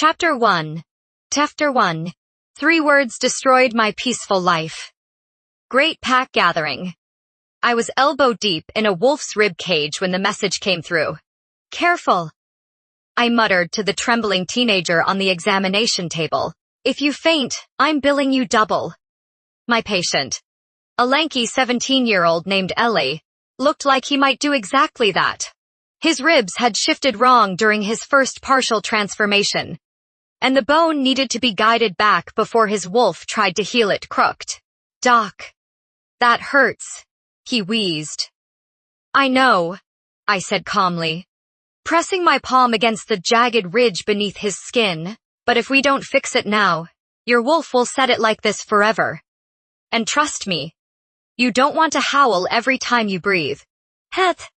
Chapter 1. Chapter 1. 3 words destroyed my peaceful life. Great pack gathering. I was elbow deep in a wolf's rib cage when the message came through. Careful, I muttered to the trembling teenager on the examination table. If you faint, I'm billing you double. My patient, a lanky 17-year-old named Ellie, looked like he might do exactly that. His ribs had shifted wrong during his first partial transformation, and the bone needed to be guided back before his wolf tried to heal it crooked. Doc, that hurts, he wheezed. I know, I said calmly, pressing my palm against the jagged ridge beneath his skin, but if we don't fix it now, your wolf will set it like this forever. And trust me, you don't want to howl every time you breathe. Het.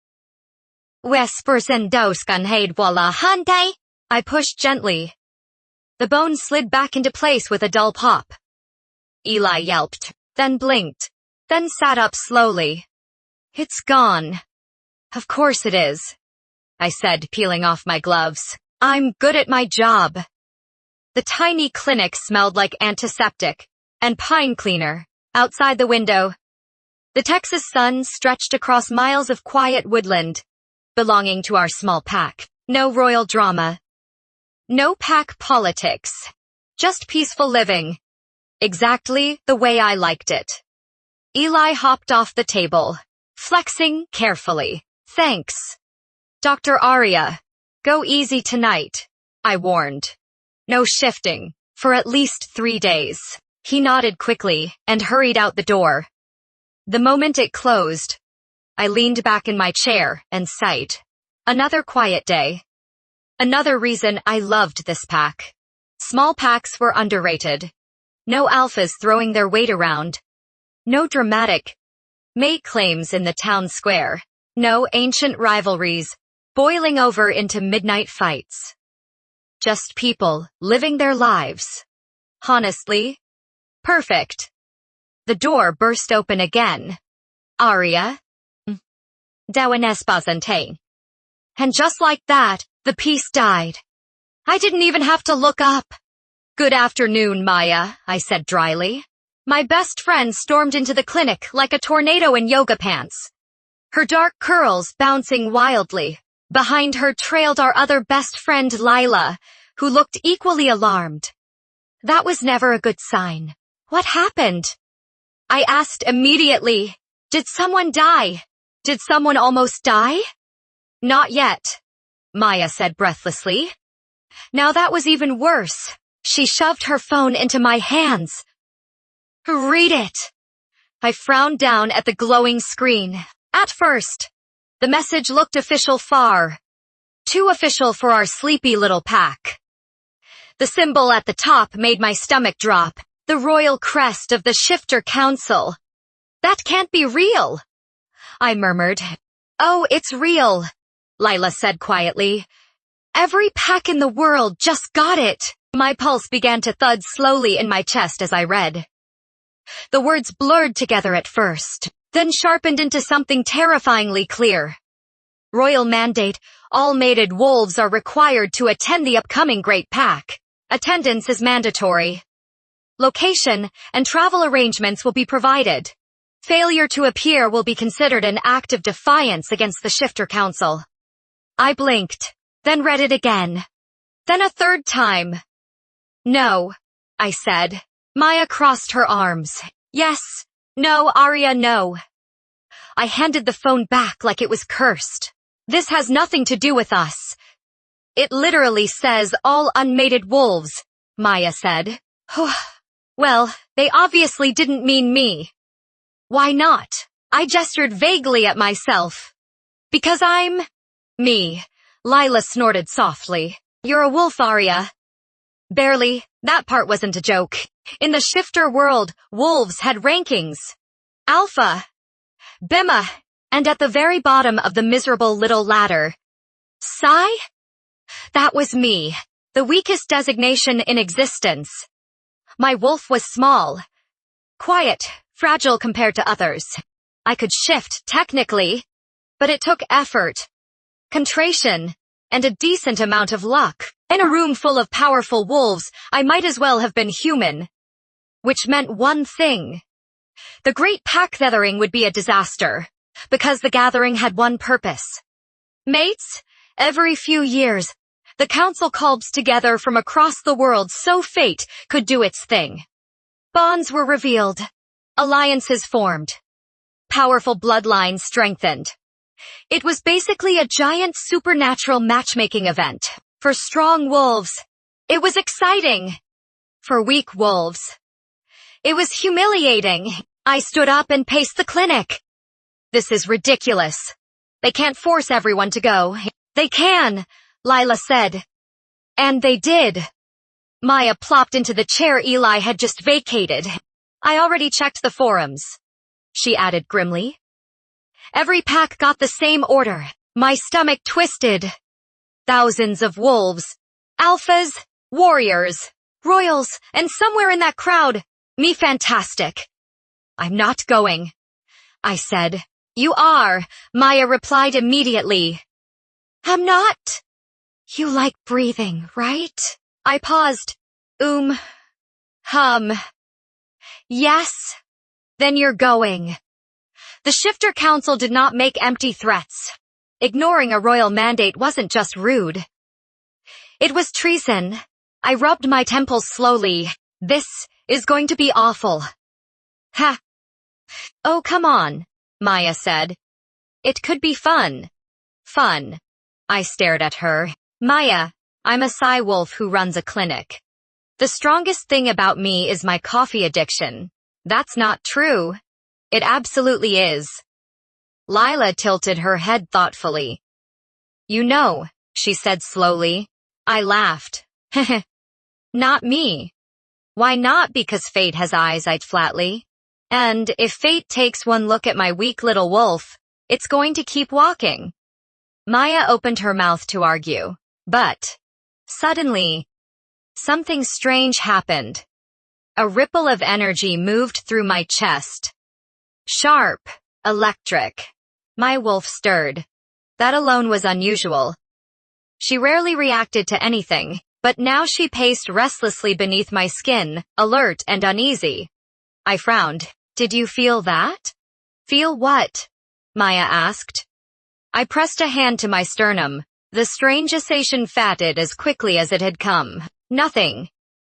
Whispers and doskan heid walla hante. I pushed gently. The bone slid back into place with a dull pop. Eli yelped, then blinked, then sat up slowly. It's gone. Of course it is, I said, peeling off my gloves. I'm good at my job. The tiny clinic smelled like antiseptic and pine cleaner. Outside the window, the Texas sun stretched across miles of quiet woodland, belonging to our small pack. No royal drama. No pack politics. Just peaceful living. Exactly the way I liked it. Eli hopped off the table, flexing carefully. Thanks. Dr. Aria, go easy tonight, I warned. No shifting, for at least 3 days. He nodded quickly and hurried out the door. The moment it closed, I leaned back in my chair and sighed. Another quiet day. Another reason I loved this pack. Small packs were underrated. No alphas throwing their weight around. No dramatic mate claims in the town square. No ancient rivalries boiling over into midnight fights. Just people living their lives. Honestly, perfect. The door burst open again. Aria. Dawan espazante. And just like that, the piece died. I didn't even have to look up. Good afternoon, Maya, I said dryly. My best friend stormed into the clinic like a tornado in yoga pants. Her dark curls bouncing wildly. Behind her trailed our other best friend, Lila, who looked equally alarmed. That was never a good sign. What happened? I asked immediately. Did someone die? Did someone almost die? Not yet, Maya said breathlessly. Now that was even worse. She shoved her phone into my hands. Read it. I frowned down at the glowing screen. At first, the message looked official far. Too official for our sleepy little pack. The symbol at the top made my stomach drop. The royal crest of the Shifter Council. That can't be real, I murmured. Oh, it's real, Lila said quietly. Every pack in the world just got it. My pulse began to thud slowly in my chest as I read. The words blurred together at first, then sharpened into something terrifyingly clear. Royal mandate, all mated wolves are required to attend the upcoming Great Pack. Attendance is mandatory. Location and travel arrangements will be provided. Failure to appear will be considered an act of defiance against the Shifter Council. I blinked, then read it again. Then a third time. No, I said. Maya crossed her arms. Yes, no, Aria, no. I handed the phone back like it was cursed. This has nothing to do with us. It literally says all unmated wolves, Maya said. Well, they obviously didn't mean me. Why not? I gestured vaguely at myself. Because I'm me, Lila snorted softly. You're a wolf, Aria. Barely, that part wasn't a joke. In the Shifter world, wolves had rankings. Alpha, Bima, and at the very bottom of the miserable little ladder, Psi? That was me, the weakest designation in existence. My wolf was small, quiet, fragile compared to others. I could shift, technically, but it took effort, concentration, and a decent amount of luck. In a room full of powerful wolves, I might as well have been human. Which meant one thing. The great pack gathering would be a disaster, because the gathering had one purpose. Mates, every few years, the council called together from across the world so fate could do its thing. Bonds were revealed. Alliances formed. Powerful bloodlines strengthened. It was basically a giant supernatural matchmaking event. For strong wolves, it was exciting. For weak wolves, it was humiliating. I stood up and paced the clinic. This is ridiculous. They can't force everyone to go. They can, Lila said. And they did. Maya plopped into the chair Eli had just vacated. I already checked the forums, she added grimly. Every pack got the same order. My stomach twisted. Thousands of wolves, alphas, warriors, royals, and somewhere in that crowd, me fantastic. I'm not going, I said. You are, Maya replied immediately. I'm not. You like breathing, right? I paused. Yes. Then you're going. The Shifter Council did not make empty threats. Ignoring a royal mandate wasn't just rude. It was treason. I rubbed my temples slowly. This is going to be awful. Ha. Oh, come on, Maya said. It could be fun. Fun. I stared at her. Maya, I'm a Psy Wolf who runs a clinic. The strongest thing about me is my coffee addiction. That's not true. It absolutely is. Lila tilted her head thoughtfully. You know, she said slowly. I laughed. Not me. Why not? Because fate has eyes, I flatly. And if fate takes one look at my weak little wolf, it's going to keep walking. Maya opened her mouth to argue, but suddenly, something strange happened. A ripple of energy moved through my chest. Sharp, electric. My wolf stirred. That alone was unusual. She rarely reacted to anything, but now she paced restlessly beneath my skin, alert and uneasy. I frowned. Did you feel that? Feel what? Maya asked. I pressed a hand to my sternum. The strange sensation faded as quickly as it had come. Nothing,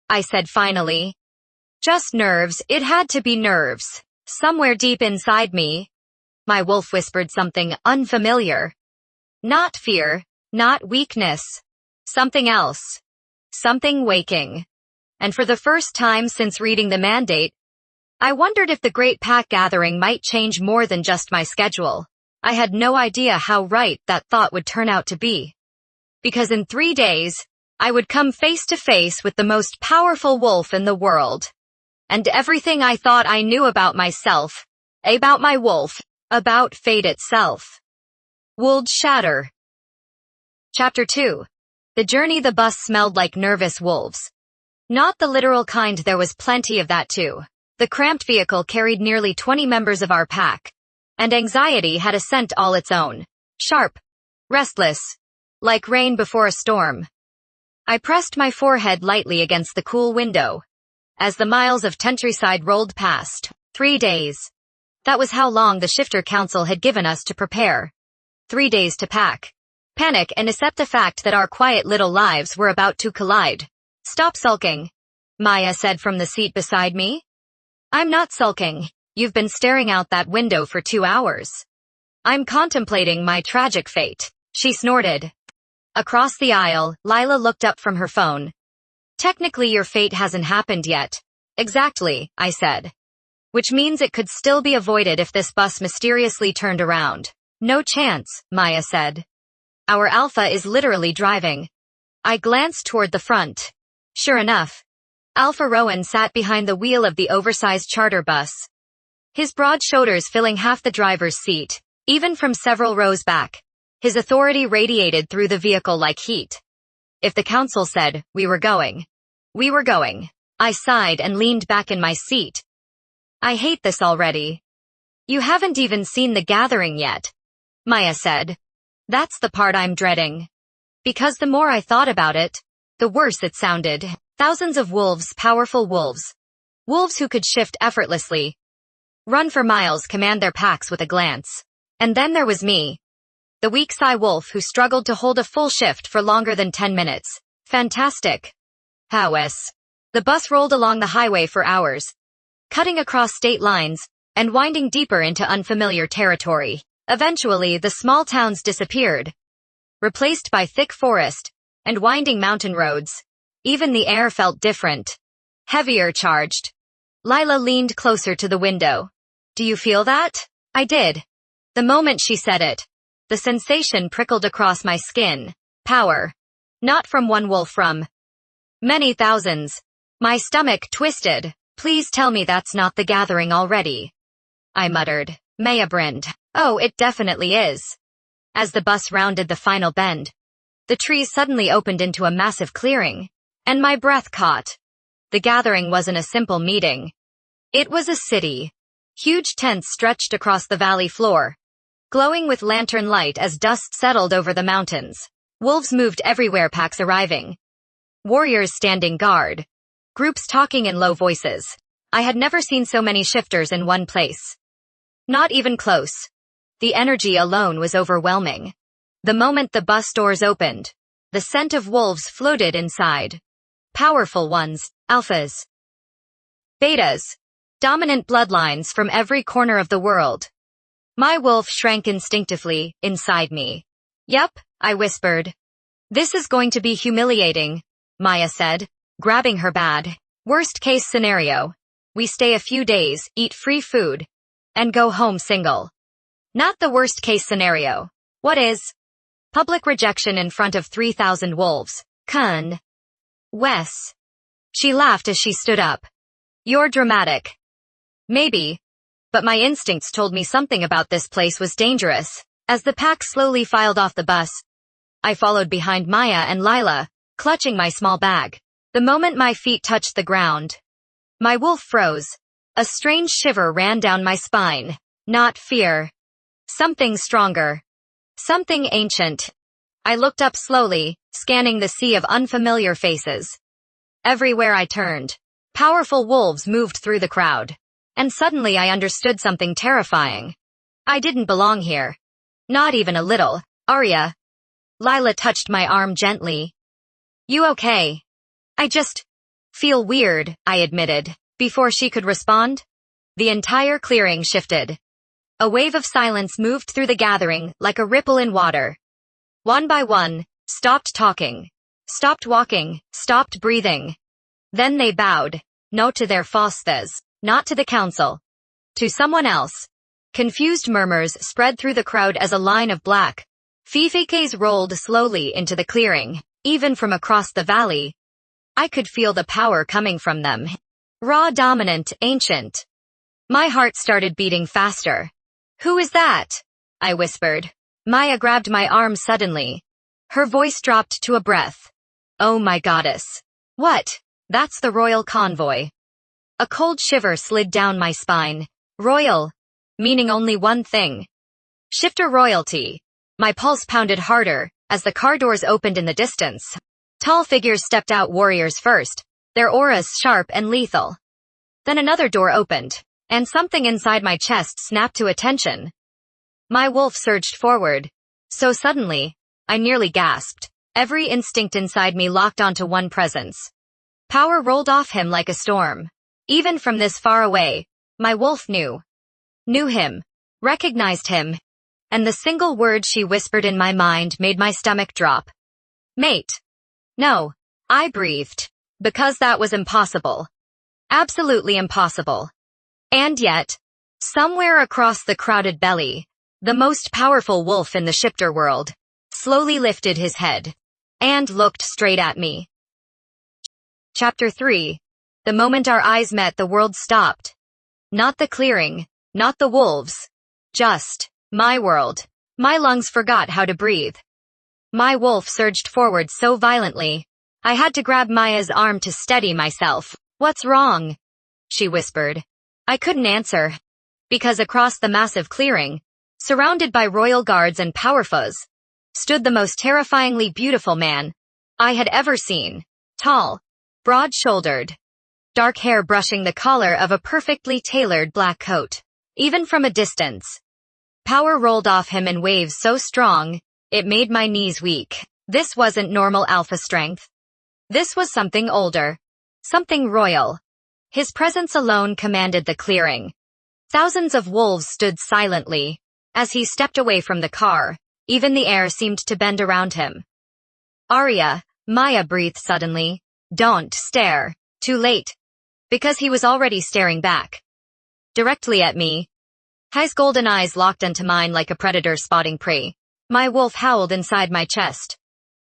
I said finally. Just nerves. It had to be nerves. Somewhere deep inside me. My wolf whispered something unfamiliar. Not fear, not weakness. Something else. Something waking. And for the first time since reading the mandate, I wondered if the Great Pack Gathering might change more than just my schedule. I had no idea how right that thought would turn out to be. Because in 3 days, I would come face to face with the most powerful wolf in the world. And everything I thought I knew about myself, about my wolf, about fate itself, would shatter. Chapter 2. The journey. The bus smelled like nervous wolves. Not the literal kind, there was plenty of that too. The cramped vehicle carried nearly 20 members of our pack. And anxiety had a scent all its own. Sharp. Restless. Like rain before a storm. I pressed my forehead lightly against the cool window. As the miles of countryside rolled past. 3 days. That was how long the Shifter Council had given us to prepare. 3 days to pack. Panic and accept the fact that our quiet little lives were about to collide. Stop sulking, Maya said from the seat beside me. I'm not sulking. You've been staring out that window for 2 hours. I'm contemplating my tragic fate, she snorted. Across the aisle, Lila looked up from her phone. Technically your fate hasn't happened yet. Exactly, I said. Which means it could still be avoided if this bus mysteriously turned around. No chance, Maya said. Our Alpha is literally driving. I glanced toward the front. Sure enough, Alpha Rowan sat behind the wheel of the oversized charter bus. His broad shoulders filling half the driver's seat, even from several rows back. His authority radiated through the vehicle like heat. If the council said, we were going. We were going. I sighed and leaned back in my seat. I hate this already. You haven't even seen the gathering yet, Maya said. That's the part I'm dreading. Because the more I thought about it, the worse it sounded. Thousands of wolves, powerful wolves. Wolves who could shift effortlessly, run for miles, command their packs with a glance. And then there was me, the weak Psy wolf who struggled to hold a full shift for longer than 10 minutes. Fantastic. However, the bus rolled along the highway for hours, cutting across state lines, and winding deeper into unfamiliar territory. Eventually, the small towns disappeared, replaced by thick forest and winding mountain roads. Even the air felt different, heavier, charged. Lila leaned closer to the window. Do you feel that? I did. The moment she said it, the sensation prickled across my skin. Power. Not from one wolf, from many thousands. My stomach twisted. Please tell me that's not the gathering already, I muttered. Maya grinned. Oh, it definitely is. As the bus rounded the final bend, the trees suddenly opened into a massive clearing, and my breath caught. The gathering wasn't a simple meeting. It was a city. Huge tents stretched across the valley floor, glowing with lantern light as dust settled over the mountains. Wolves moved everywhere, packs arriving, warriors standing guard, groups talking in low voices. I had never seen so many shifters in one place. Not even close. The energy alone was overwhelming. The moment the bus doors opened, the scent of wolves floated inside. Powerful ones, alphas, betas, dominant bloodlines from every corner of the world. My wolf shrank instinctively inside me. Yep, I whispered. This is going to be humiliating, Maya said, grabbing her bag. Worst case scenario. We stay a few days, eat free food, and go home single. Not the worst case scenario. What is? Public rejection in front of 3,000 wolves. Kun. Wes. She laughed as she stood up. You're dramatic. Maybe. But my instincts told me something about this place was dangerous. As the pack slowly filed off the bus, I followed behind Maya and Lila, clutching my small bag. The moment my feet touched the ground, my wolf froze. A strange shiver ran down my spine. Not fear. Something stronger. Something ancient. I looked up slowly, scanning the sea of unfamiliar faces. Everywhere I turned, powerful wolves moved through the crowd. And suddenly I understood something terrifying. I didn't belong here. Not even a little. Aria. Lila touched my arm gently. You okay? I just feel weird, I admitted. Before she could respond, the entire clearing shifted. A wave of silence moved through the gathering like a ripple in water. One by one, stopped talking, stopped walking, stopped breathing. Then they bowed, no to their fastas, not to the council, to someone else. Confused murmurs spread through the crowd as a line of black fifekes rolled slowly into the clearing. Even from across the valley, I could feel the power coming from them. Raw, dominant, ancient. My heart started beating faster. Who is that? I whispered. Maya grabbed my arm suddenly. Her voice dropped to a breath. Oh my goddess. What? That's the royal convoy. A cold shiver slid down my spine. Royal. Meaning only one thing. Shifter royalty. My pulse pounded harder as the car doors opened in the distance. Tall figures stepped out, warriors first, their auras sharp and lethal. Then another door opened, and something inside my chest snapped to attention. My wolf surged forward. So suddenly, I nearly gasped. Every instinct inside me locked onto one presence. Power rolled off him like a storm. Even from this far away, my wolf knew him, recognized him. And the single word she whispered in my mind made my stomach drop. Mate. No, I breathed. Because that was impossible. Absolutely impossible. And yet, somewhere across the crowded belly, the most powerful wolf in the shifter world slowly lifted his head and looked straight at me. Chapter 3. The moment our eyes met, the world stopped. Not the clearing, not the wolves. Just my world. My lungs forgot how to breathe. My wolf surged forward so violently, I had to grab Maya's arm to steady myself. What's wrong? She whispered. I couldn't answer. Because across the massive clearing, surrounded by royal guards and powerfus, stood the most terrifyingly beautiful man I had ever seen. Tall, broad-shouldered, dark hair brushing the collar of a perfectly tailored black coat. Even from a distance, power rolled off him in waves so strong, it made my knees weak. This wasn't normal alpha strength. This was something older. Something royal. His presence alone commanded the clearing. Thousands of wolves stood silently. As he stepped away from the car, even the air seemed to bend around him. Aria, Maya breathed suddenly. Don't stare. Too late. Because he was already staring back. Directly at me. His golden eyes locked into mine like a predator spotting prey. My wolf howled inside my chest.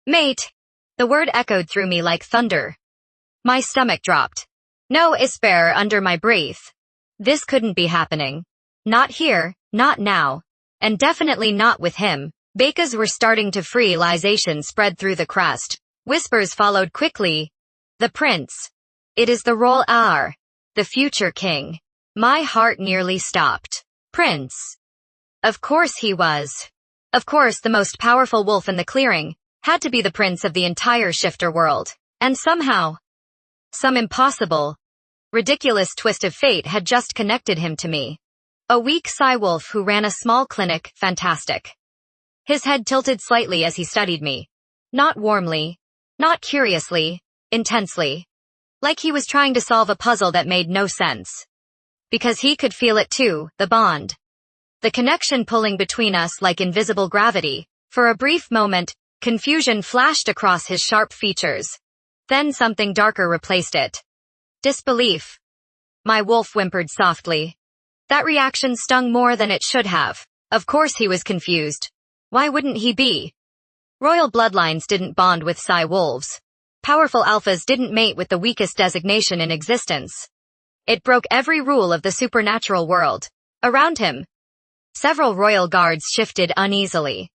Mate! The word echoed through me like thunder. My stomach dropped. No despair under my breath. This couldn't be happening. Not here, not now. And definitely not with him. Bekas were starting to realization spread through the crust. Whispers followed quickly. The prince. It is the royal, the future king. My heart nearly stopped. Prince. Of course he was. Of course the most powerful wolf in the clearing had to be the prince of the entire shifter world. And somehow, some impossible, ridiculous twist of fate had just connected him to me. A weak Psy wolf who ran a small clinic, fantastic. His head tilted slightly as he studied me. Not warmly, not curiously, intensely. Like he was trying to solve a puzzle that made no sense. Because he could feel it too, the bond. The connection pulling between us like invisible gravity. For a brief moment, confusion flashed across his sharp features. Then something darker replaced it. Disbelief. My wolf whimpered softly. That reaction stung more than it should have. Of course he was confused. Why wouldn't he be? Royal bloodlines didn't bond with Psy wolves. Powerful alphas didn't mate with the weakest designation in existence. It broke every rule of the supernatural world. Around him, several royal guards shifted uneasily.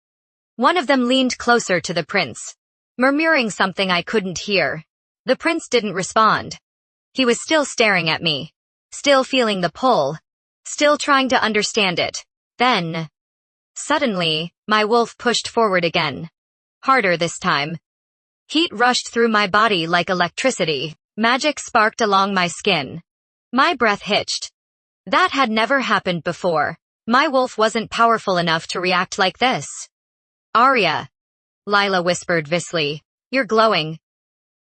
One of them leaned closer to the prince, murmuring something I couldn't hear. The prince didn't respond. He was still staring at me, still feeling the pull, still trying to understand it. Then, suddenly, my wolf pushed forward again. Harder this time. Heat rushed through my body like electricity. Magic sparked along my skin. My breath hitched. That had never happened before. My wolf wasn't powerful enough to react like this. Aria. Lila whispered viciously. You're glowing.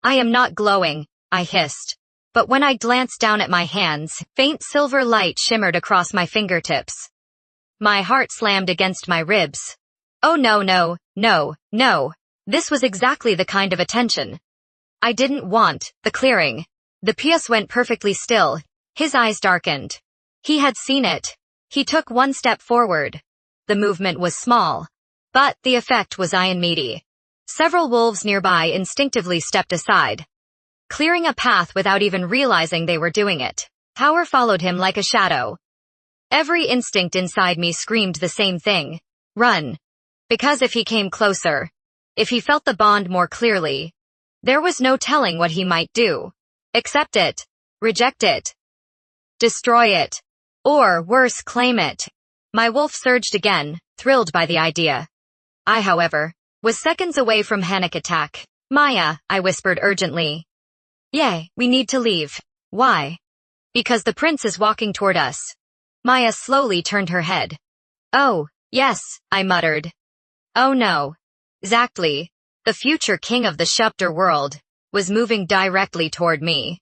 I am not glowing, I hissed. But when I glanced down at my hands, faint silver light shimmered across my fingertips. My heart slammed against my ribs. Oh no. This was exactly the kind of attention I didn't want. The clearing. The piece went perfectly still. His eyes darkened. He had seen it. He took one step forward. The movement was small, but the effect was meaty. Several wolves nearby instinctively stepped aside, clearing a path without even realizing they were doing it. Power followed him like a shadow. Every instinct inside me screamed the same thing. Run. Because if he came closer, if he felt the bond more clearly, there was no telling what he might do. Accept it. Reject it. Destroy it. Or, worse, claim it. My wolf surged again, thrilled by the idea. I, however, was seconds away from panic attack. Maya, I whispered urgently. Yay, we need to leave. Why? Because the prince is walking toward us. Maya slowly turned her head. Oh, yes, I muttered. Oh no. Exactly. The future king of the Shupter world was moving directly toward me.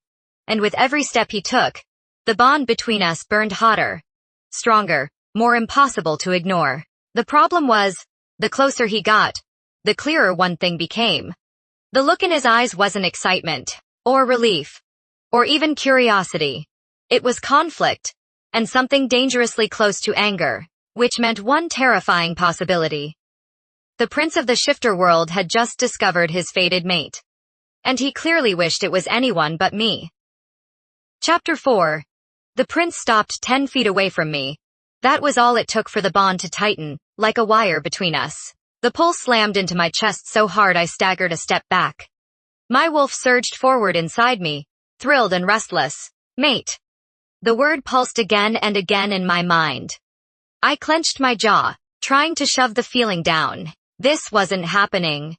And with every step he took, the bond between us burned hotter, stronger, more impossible to ignore. The problem was, the closer he got, the clearer one thing became. The look in his eyes wasn't excitement, or relief, or even curiosity. It was conflict, and something dangerously close to anger, which meant one terrifying possibility. The prince of the shifter world had just discovered his fated mate. And he clearly wished it was anyone but me. Chapter 4. The prince stopped 10 feet away from me. That was all it took for the bond to tighten, like a wire between us. The pull slammed into my chest so hard I staggered a step back. My wolf surged forward inside me, thrilled and restless. Mate. The word pulsed again and again in my mind. I clenched my jaw, trying to shove the feeling down. This wasn't happening.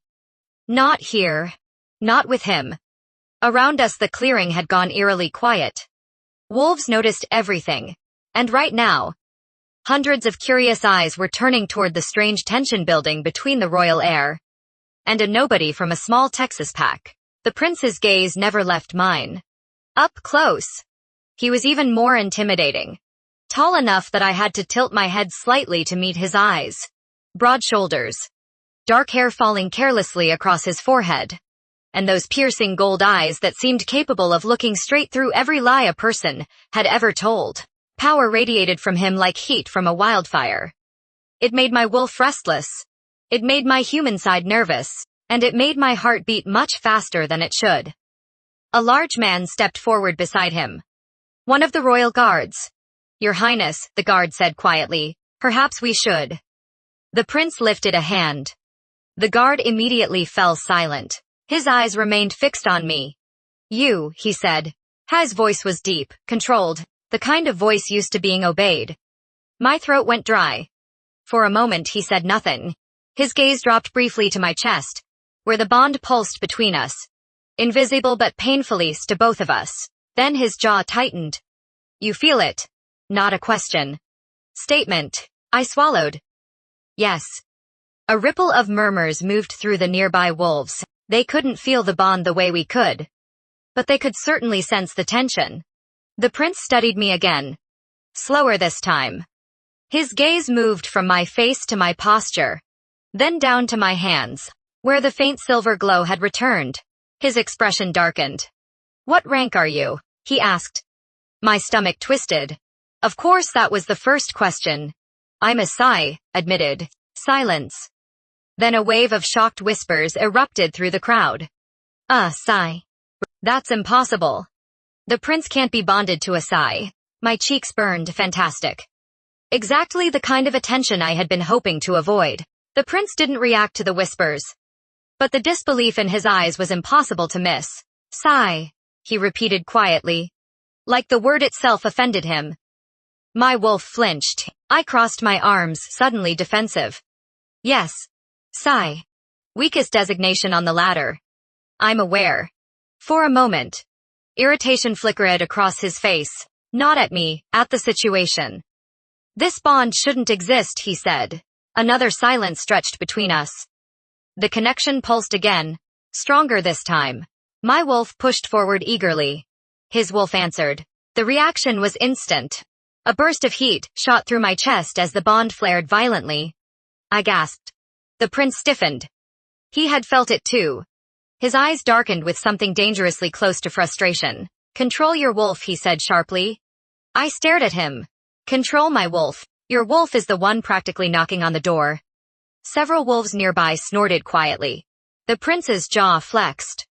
Not here. Not with him. Around us the clearing had gone eerily quiet. Wolves noticed everything. And right now, hundreds of curious eyes were turning toward the strange tension building between the royal heir and a nobody from a small Texas pack. The prince's gaze never left mine. Up close, he was even more intimidating. Tall enough that I had to tilt my head slightly to meet his eyes. Broad shoulders, dark hair falling carelessly across his forehead, and those piercing gold eyes that seemed capable of looking straight through every lie a person had ever told. Power radiated from him like heat from a wildfire. It made my wolf restless. It made my human side nervous, and it made my heart beat much faster than it should. A large man stepped forward beside him. One of the royal guards. Your Highness, the guard said quietly, perhaps we should. The prince lifted a hand. The guard immediately fell silent. His eyes remained fixed on me. You, he said. His voice was deep, controlled, the kind of voice used to being obeyed. My throat went dry. For a moment he said nothing. His gaze dropped briefly to my chest, where the bond pulsed between us. Invisible but painfully to both of us. Then his jaw tightened. You feel it? Not a question. Statement. I swallowed. Yes. A ripple of murmurs moved through the nearby wolves. They couldn't feel the bond the way we could. But they could certainly sense the tension. The prince studied me again. Slower this time. His gaze moved from my face to my posture, then down to my hands, where the faint silver glow had returned. His expression darkened. What rank are you? He asked. My stomach twisted. Of course that was the first question. I'm a Sai, admitted. Silence. Then a wave of shocked whispers erupted through the crowd. Sai. That's impossible. The prince can't be bonded to a Sai. My cheeks burned. Fantastic. Exactly the kind of attention I had been hoping to avoid. The prince didn't react to the whispers. But the disbelief in his eyes was impossible to miss. Sai, he repeated quietly. Like the word itself offended him. My wolf flinched. I crossed my arms, suddenly defensive. Yes. Sai. Weakest designation on the ladder. I'm aware. For a moment. Irritation flickered across his face. Not at me, at the situation. This bond shouldn't exist, he said. Another silence stretched between us. The connection pulsed again, stronger this time. My wolf pushed forward eagerly. His wolf answered. The reaction was instant. A burst of heat shot through my chest as the bond flared violently. I gasped. The prince stiffened. He had felt it too. His eyes darkened with something dangerously close to frustration. Control your wolf, he said sharply. I stared at him. Control my wolf. Your wolf is the one practically knocking on the door. Several wolves nearby snorted quietly. The prince's jaw flexed.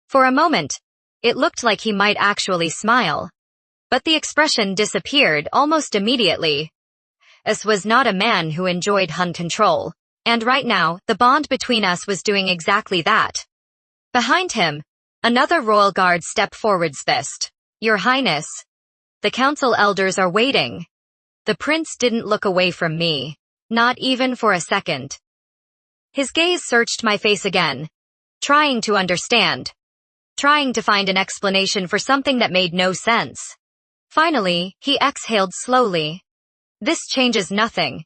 For a moment, it looked like he might actually smile. But the expression disappeared almost immediately. This was not a man who enjoyed hunt control. And right now, the bond between us was doing exactly that. Behind him, another royal guard stepped forwards. Fist. Your Highness. The council elders are waiting. The prince didn't look away from me. Not even for a second. His gaze searched my face again. Trying to understand. Trying to find an explanation for something that made no sense. Finally, he exhaled slowly. This changes nothing.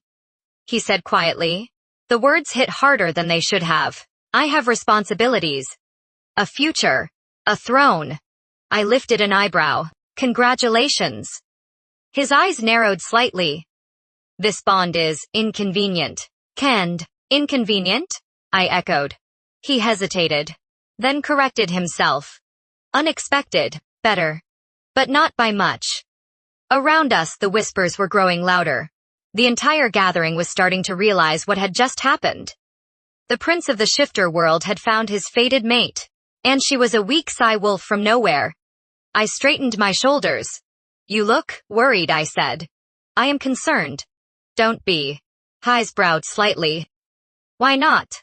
He said quietly. The words hit harder than they should have. I have responsibilities. A future. A throne. I lifted an eyebrow. Congratulations. His eyes narrowed slightly. This bond is inconvenient. Canned. Inconvenient? I echoed. He hesitated. Then corrected himself. Unexpected. Better. But not by much. Around us the whispers were growing louder. The entire gathering was starting to realize what had just happened. The prince of the shifter world had found his fated mate. And she was a weak Sai wolf from nowhere. I straightened my shoulders. You look worried, I said. I am concerned. Don't be. Highs browed slightly. Why not?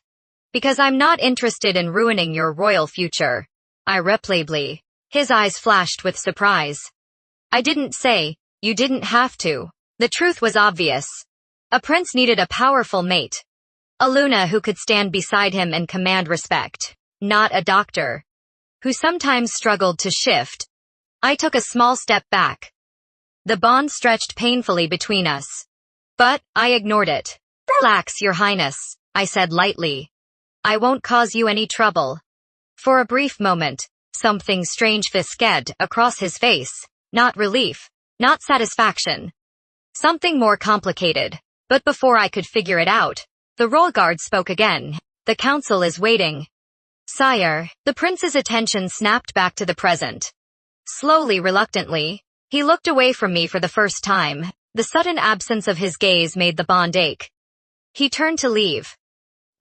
Because I'm not interested in ruining your royal future. I replied. His eyes flashed with surprise. I didn't say, you didn't have to. The truth was obvious. A prince needed a powerful mate. A Luna who could stand beside him and command respect. Not a doctor who sometimes struggled to shift. I took a small step back. The bond stretched painfully between us. But I ignored it. "Relax, Your Highness," I said lightly. "I won't cause you any trouble." For a brief moment, something strange fisced across his face. Not relief, not satisfaction. Something more complicated. But before I could figure it out, the royal guard spoke again. "The council is waiting." "Sire," the prince's attention snapped back to the present. Slowly, reluctantly, he looked away from me for the first time. The sudden absence of his gaze made the bond ache. He turned to leave.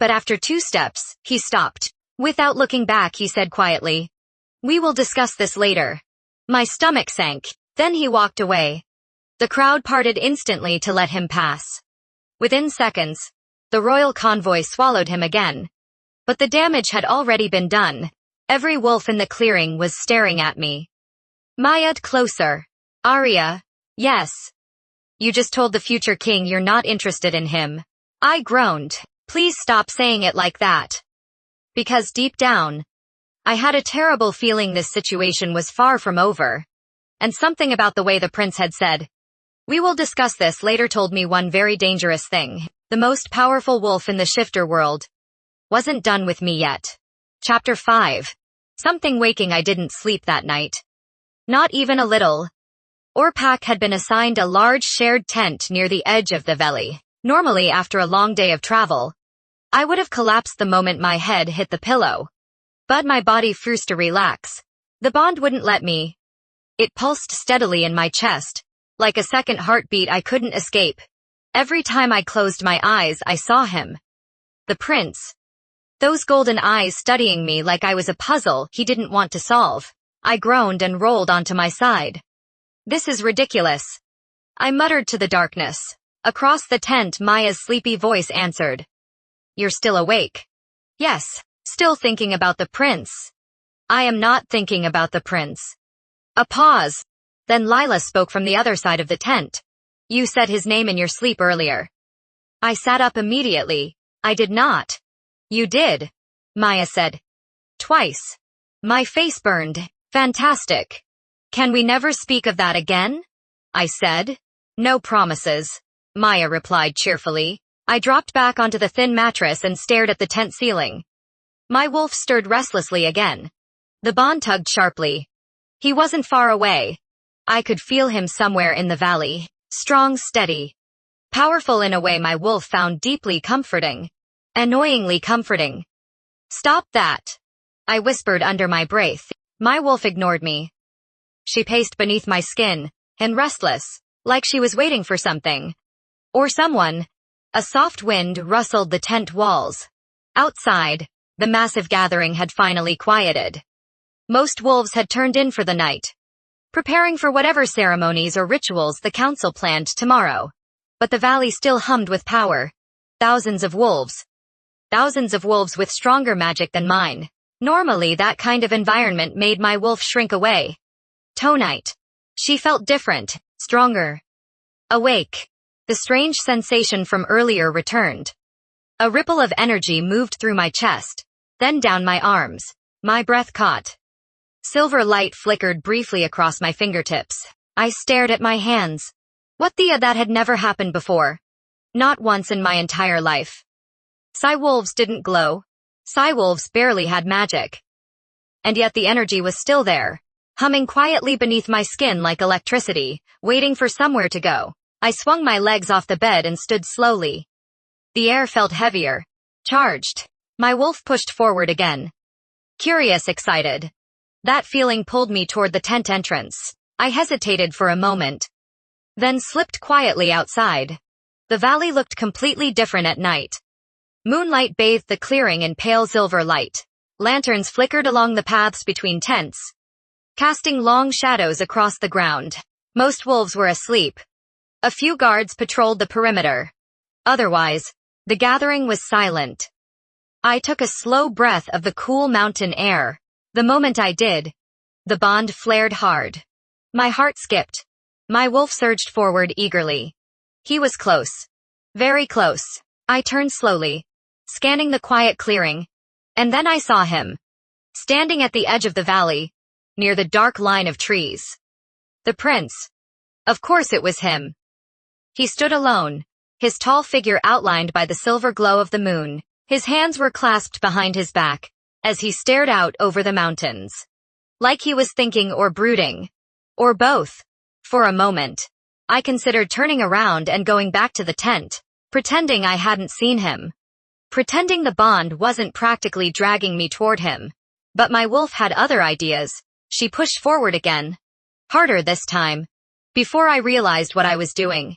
But after 2 steps, he stopped. Without looking back, he said quietly, "We will discuss this later." My stomach sank. Then he walked away. The crowd parted instantly to let him pass. Within seconds, the royal convoy swallowed him again. But the damage had already been done. Every wolf in the clearing was staring at me. "Mayad, closer." "Aria." "Yes. You just told the future king you're not interested in him." I groaned. "Please stop saying it like that." Because deep down, I had a terrible feeling this situation was far from over. And something about the way the prince had said, "We will discuss this later," told me one very dangerous thing. The most powerful wolf in the shifter world wasn't done with me yet. Chapter 5. Something waking. I didn't sleep that night. Not even a little. Our pack had been assigned a large shared tent near the edge of the valley. Normally, after a long day of travel, I would have collapsed the moment my head hit the pillow. But my body refused to relax. The bond wouldn't let me. It pulsed steadily in my chest, like a second heartbeat I couldn't escape. Every time I closed my eyes, I saw him. The prince. Those golden eyes studying me like I was a puzzle he didn't want to solve. I groaned and rolled onto my side. "This is ridiculous," I muttered to the darkness. Across the tent, Maya's sleepy voice answered. "You're still awake?" "Yes, still thinking about the prince." "I am not thinking about the prince." A pause. Then Lila spoke from the other side of the tent. "You said his name in your sleep earlier." I sat up immediately. "I did not." "You did," Maya said. "Twice." My face burned. "Fantastic. Can we never speak of that again?" I said. "No promises," Maya replied cheerfully. I dropped back onto the thin mattress and stared at the tent ceiling. My wolf stirred restlessly again. The bond tugged sharply. He wasn't far away. I could feel him somewhere in the valley. Strong, steady. Powerful in a way my wolf found deeply comforting. Annoyingly comforting. "Stop that," I whispered under my breath. My wolf ignored me. She paced beneath my skin, and restless, like she was waiting for something. Or someone. A soft wind rustled the tent walls. Outside, the massive gathering had finally quieted. Most wolves had turned in for the night, preparing for whatever ceremonies or rituals the council planned tomorrow. But the valley still hummed with power. Thousands of wolves. Thousands of wolves with stronger magic than mine. Normally, that kind of environment made my wolf shrink away. Tonight, she felt different, stronger. Awake. The strange sensation from earlier returned. A ripple of energy moved through my chest, then down my arms. My breath caught. Silver light flickered briefly across my fingertips. I stared at my hands. That had never happened before. Not once in my entire life. Psy wolves didn't glow. Psy wolves barely had magic. And yet the energy was still there, humming quietly beneath my skin like electricity, waiting for somewhere to go. I swung my legs off the bed and stood slowly. The air felt heavier. Charged. My wolf pushed forward again. Curious, excited. That feeling pulled me toward the tent entrance. I hesitated for a moment, then slipped quietly outside. The valley looked completely different at night. Moonlight bathed the clearing in pale silver light. Lanterns flickered along the paths between tents, casting long shadows across the ground. Most wolves were asleep. A few guards patrolled the perimeter. Otherwise, the gathering was silent. I took a slow breath of the cool mountain air. The moment I did, the bond flared hard. My heart skipped. My wolf surged forward eagerly. He was close. Very close. I turned slowly, scanning the quiet clearing. And then I saw him. standing at the edge of the valley, near the dark line of trees. The prince. Of course it was him. He stood alone, his tall figure outlined by the silver glow of the moon. His hands were clasped behind his back, as he stared out over the mountains. Like he was thinking or brooding. Or both. For a moment, I considered turning around and going back to the tent, pretending I hadn't seen him. Pretending the bond wasn't practically dragging me toward him. But my wolf had other ideas. She pushed forward again. Harder this time. Before I realized what I was doing.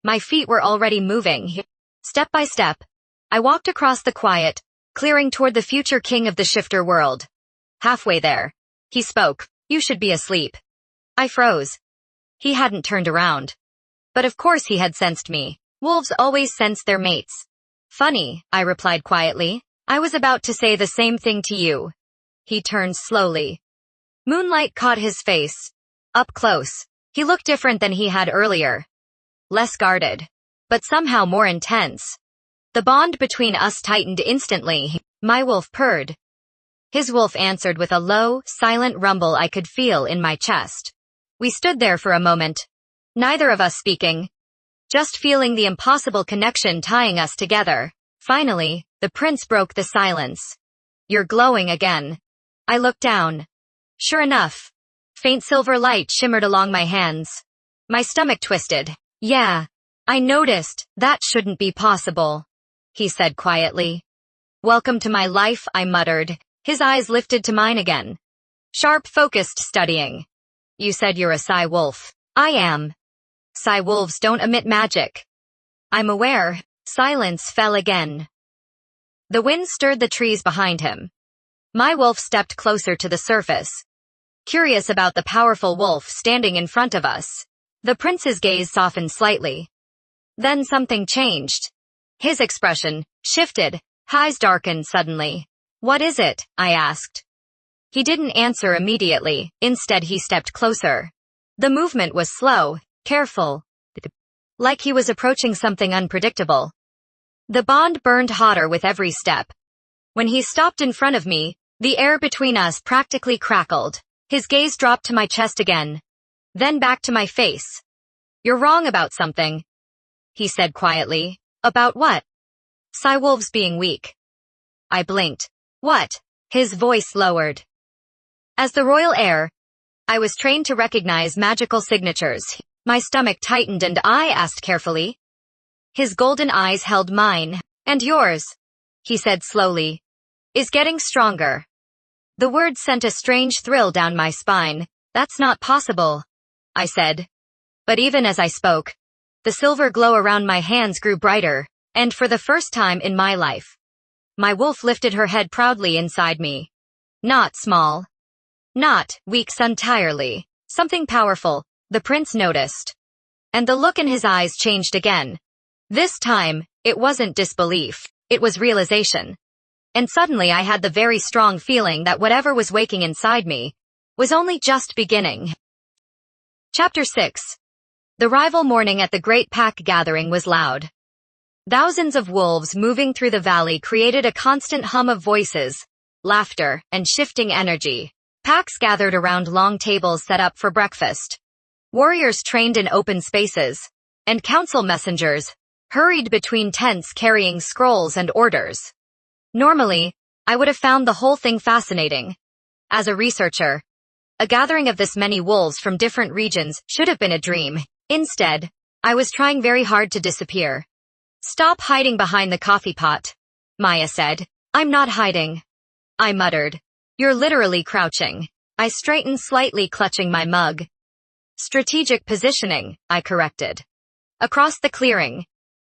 My feet were already moving. Step by step, I walked across the quiet, clearing toward the future king of the shifter world. Halfway there, he spoke. You should be asleep. I froze. He hadn't turned around. But of course he had sensed me. Wolves always sense their mates. Funny, I replied quietly. I was about to say the same thing to you. He turned slowly. Moonlight caught his face. Up close, he looked different than he had earlier. Less guarded, but somehow more intense. The bond between us tightened instantly. My wolf purred. His wolf answered with a low, silent rumble I could feel in my chest. We stood there for a moment, neither of us speaking, just feeling the impossible connection tying us together. Finally, the prince broke the silence. You're glowing again. I looked down. Sure enough, faint silver light shimmered along my hands. My stomach twisted. Yeah, I noticed. That shouldn't be possible, he said quietly. Welcome to my life, I muttered. His eyes lifted to mine again. Sharp, focused, studying. You said you're a Psy wolf. I am. Psy wolves don't emit magic. I'm aware. Silence fell again. The wind stirred the trees behind him. My wolf stepped closer to the surface, curious about the powerful wolf standing in front of us. The prince's gaze softened slightly. Then something changed. His expression shifted, eyes darkened suddenly. What is it? I asked. He didn't answer immediately. Instead he stepped closer. The movement was slow, careful, like he was approaching something unpredictable. The bond burned hotter with every step. When he stopped in front of me, the air between us practically crackled. His gaze dropped to my chest again, then back to my face. You're wrong about something, he said quietly. About what? Psy wolves being weak. I blinked. What? His voice lowered. As the royal heir, I was trained to recognize magical signatures. My stomach tightened and I asked carefully. His golden eyes held mine. And yours, he said slowly, is getting stronger. The word sent a strange thrill down my spine. That's not possible, I said. But even as I spoke, the silver glow around my hands grew brighter, and for the first time in my life, my wolf lifted her head proudly inside me. Not small. Not weak entirely. Something powerful, the prince noticed. And the look in his eyes changed again. This time, it wasn't disbelief, it was realization. And suddenly I had the very strong feeling that whatever was waking inside me was only just beginning. Chapter 6. The rival morning at the great pack gathering was loud. Thousands of wolves moving through the valley created a constant hum of voices, laughter, and shifting energy. Packs gathered around long tables set up for breakfast. Warriors trained in open spaces, and council messengers hurried between tents carrying scrolls and orders. Normally, I would have found the whole thing fascinating. As a researcher, a gathering of this many wolves from different regions should have been a dream. Instead, I was trying very hard to disappear. Stop hiding behind the coffee pot, Maya said. I'm not hiding, I muttered. You're literally crouching. I straightened slightly, clutching my mug. Strategic positioning, I corrected. Across the clearing,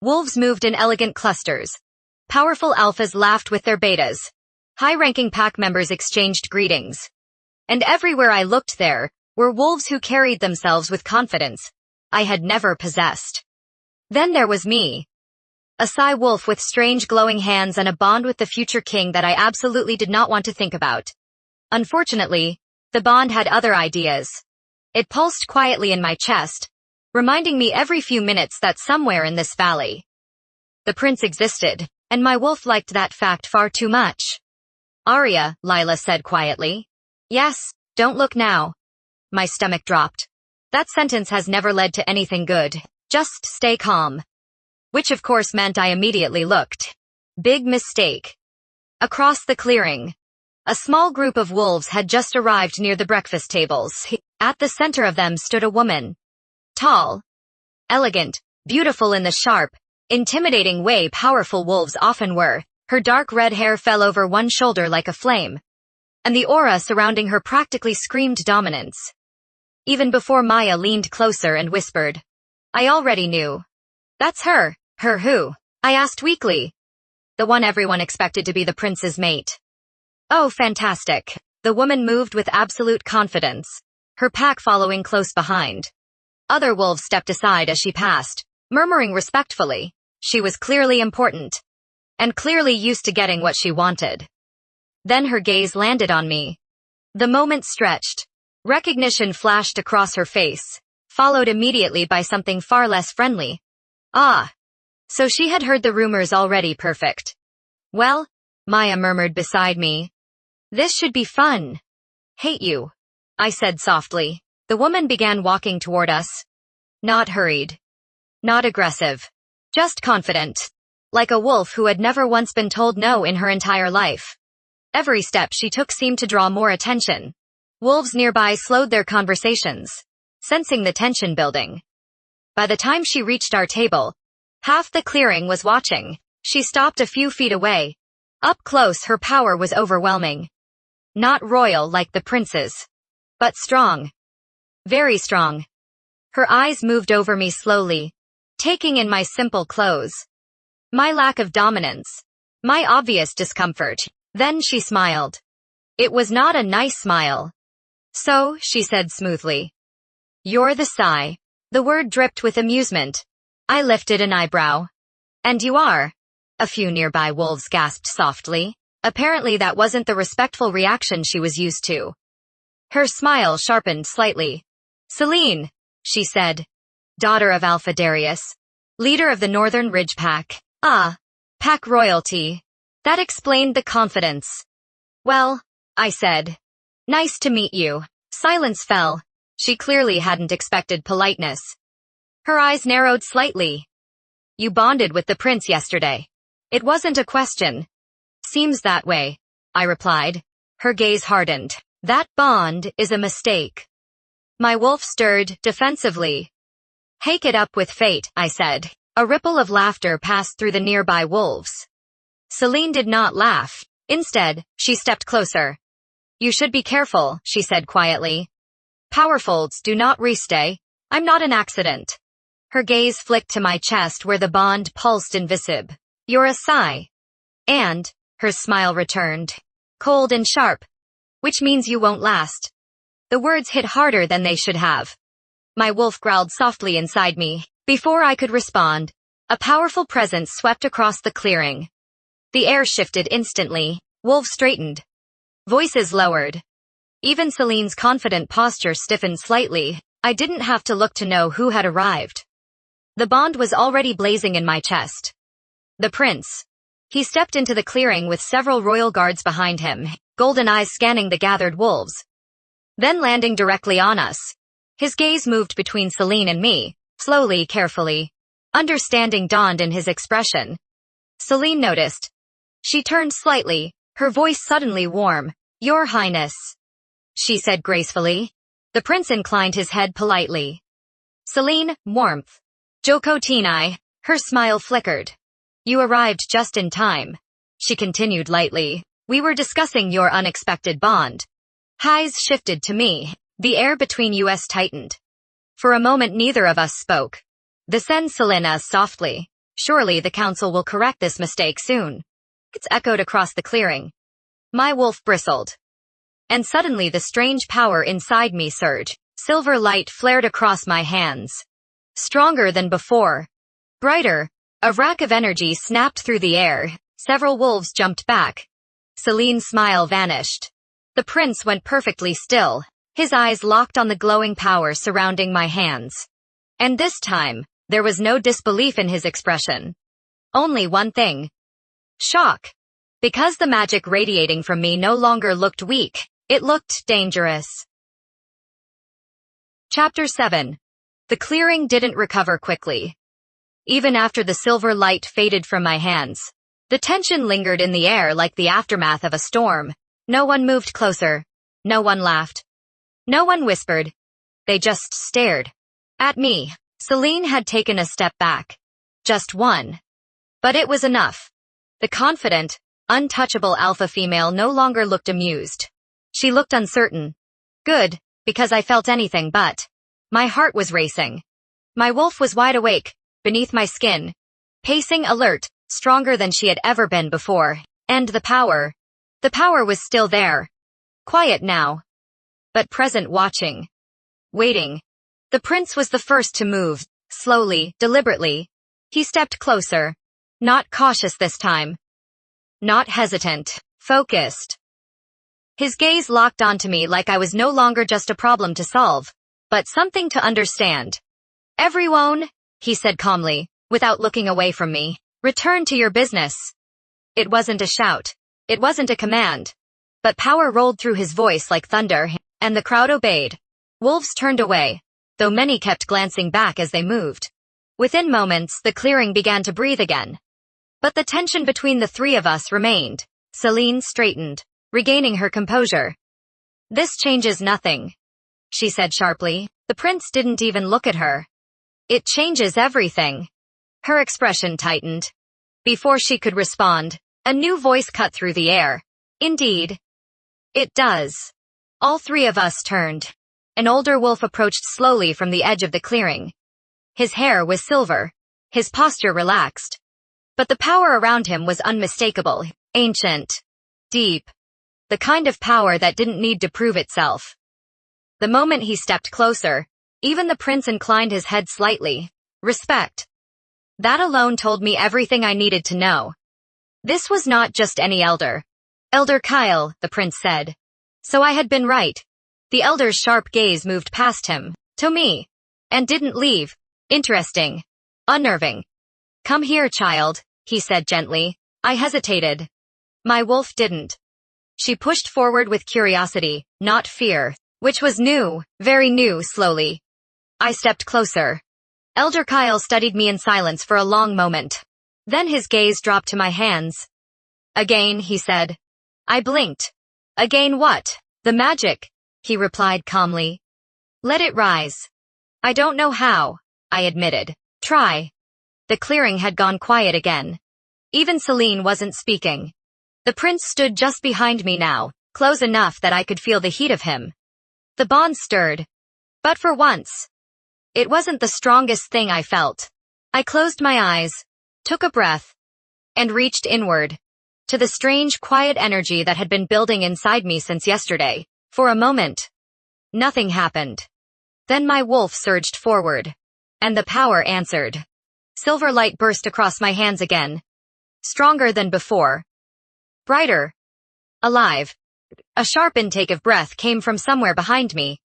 wolves moved in elegant clusters. Powerful alphas laughed with their betas. High-ranking pack members exchanged greetings. And everywhere I looked there were wolves who carried themselves with confidence I had never possessed. Then there was me. A Psy wolf with strange glowing hands and a bond with the future king that I absolutely did not want to think about. Unfortunately, the bond had other ideas. It pulsed quietly in my chest, reminding me every few minutes that somewhere in this valley, the prince existed, and my wolf liked that fact far too much. Aria, Lila said quietly. Yes, don't look now. My stomach dropped. That sentence has never led to anything good. Just stay calm. Which of course meant I immediately looked. Big mistake. Across the clearing, a small group of wolves had just arrived near the breakfast tables. At the center of them stood a woman. Tall, elegant, beautiful in the sharp, intimidating way powerful wolves often were. Her dark red hair fell over one shoulder like a flame, and the aura surrounding her practically screamed dominance. Even before Maya leaned closer and whispered, I already knew. That's her. Her who? I asked weakly. The one everyone expected to be the prince's mate. Oh, fantastic. The woman moved with absolute confidence, her pack following close behind. Other wolves stepped aside as she passed, murmuring respectfully. She was clearly important, and clearly used to getting what she wanted. Then her gaze landed on me. The moment stretched. Recognition flashed across her face, followed immediately by something far less friendly. Ah. So she had heard the rumors already. Perfect. Well, Maya murmured beside me. This should be fun. Hate you, I said softly. The woman began walking toward us. Not hurried. Not aggressive. Just confident. Like a wolf who had never once been told no in her entire life. Every step she took seemed to draw more attention. Wolves nearby slowed their conversations, sensing the tension building. By the time she reached our table, half the clearing was watching. She stopped a few feet away. Up close, her power was overwhelming. Not royal like the prince's, but strong. Very strong. Her eyes moved over me slowly, taking in my simple clothes, my lack of dominance, my obvious discomfort. Then she smiled. It was not a nice smile. So, she said smoothly. You're the sigh. The word dripped with amusement. I lifted an eyebrow. And you are? A few nearby wolves gasped softly. Apparently that wasn't the respectful reaction she was used to. Her smile sharpened slightly. Celine, she said. Daughter of Alpha Darius. Leader of the Northern Ridge Pack. Ah. Pack royalty. That explained the confidence. Well, I said. Nice to meet you. Silence fell. She clearly hadn't expected politeness. Her eyes narrowed slightly. You bonded with the prince yesterday. It wasn't a question. Seems that way, I replied. Her gaze hardened. That bond is a mistake. My wolf stirred defensively. Hake it up with fate, I said. A ripple of laughter passed through the nearby wolves. Celine did not laugh. Instead, she stepped closer. You should be careful, she said quietly. Powerfolds do not restay. I'm not an accident. Her gaze flicked to my chest where the bond pulsed invisib. You're a sigh. And, her smile returned. Cold and sharp. Which means you won't last. The words hit harder than they should have. My wolf growled softly inside me. Before I could respond, a powerful presence swept across the clearing. The air shifted instantly. Wolves straightened. Voices lowered. Even Celine's confident posture stiffened slightly. I didn't have to look to know who had arrived. The bond was already blazing in my chest. The prince. He stepped into the clearing with several royal guards behind him, golden eyes scanning the gathered wolves. Then landing directly on us. His gaze moved between Celine and me, slowly, carefully. Understanding dawned in his expression. Celine noticed. She turned slightly, her voice suddenly warm. Your Highness, she said gracefully. The prince inclined his head politely. Celine, warmth. Jokotinai, her smile flickered. You arrived just in time. She continued lightly. We were discussing your unexpected bond. Eyes shifted to me. The air between us tightened. For a moment neither of us spoke. The Sen Selena softly. Surely the council will correct this mistake soon. It's echoed across the clearing. My wolf bristled. And suddenly the strange power inside me surged. Silver light flared across my hands. Stronger than before. Brighter. A rack of energy snapped through the air. Several wolves jumped back. Celine's smile vanished. The prince went perfectly still. His eyes locked on the glowing power surrounding my hands. And this time, there was no disbelief in his expression. Only one thing. Shock. Because the magic radiating from me no longer looked weak, it looked dangerous. Chapter 7. The clearing didn't recover quickly. Even after the silver light faded from my hands, the tension lingered in the air like the aftermath of a storm. No one moved closer. No one laughed. No one whispered. They just stared at me. Celine had taken a step back. Just one. But it was enough. The confident, untouchable alpha female no longer looked amused. She looked uncertain. Good, because I felt anything but. My heart was racing. My wolf was wide awake, beneath my skin, pacing alert, stronger than she had ever been before. And the power was still there. Quiet now. But present, watching. Waiting. The prince was the first to move, slowly, deliberately. He stepped closer. Not cautious this time. Not hesitant. Focused. His gaze locked onto me like I was no longer just a problem to solve, but something to understand. Everyone, he said calmly, without looking away from me, return to your business. It wasn't a shout. It wasn't a command. But power rolled through his voice like thunder, and the crowd obeyed. Wolves turned away, though many kept glancing back as they moved. Within moments, the clearing began to breathe again. But the tension between the three of us remained. Celine straightened, regaining her composure. This changes nothing, she said sharply. The prince didn't even look at her. It changes everything. Her expression tightened. Before she could respond, a new voice cut through the air. Indeed. It does. All three of us turned. An older wolf approached slowly from the edge of the clearing. His hair was silver. His posture relaxed. But the power around him was unmistakable, ancient, deep. The kind of power that didn't need to prove itself. The moment he stepped closer, even the prince inclined his head slightly. Respect. That alone told me everything I needed to know. This was not just any elder. Elder Kyle, the prince said. So I had been right. The elder's sharp gaze moved past him, to me, and didn't leave. Interesting. Unnerving. Come here, child, he said gently. I hesitated. My wolf didn't. She pushed forward with curiosity, not fear, which was new, very new. Slowly. I stepped closer. Elder Kyle studied me in silence for a long moment. Then his gaze dropped to my hands. Again, he said. I blinked. Again what? The magic, he replied calmly. Let it rise. I don't know how, I admitted. Try. The clearing had gone quiet again. Even Celine wasn't speaking. The prince stood just behind me now, close enough that I could feel the heat of him. The bond stirred. But for once, it wasn't the strongest thing I felt. I closed my eyes, took a breath, and reached inward, to the strange quiet energy that had been building inside me since yesterday. For a moment, nothing happened. Then my wolf surged forward, and the power answered. Silver light burst across my hands again. Stronger than before. Brighter. Alive. A sharp intake of breath came from somewhere behind me.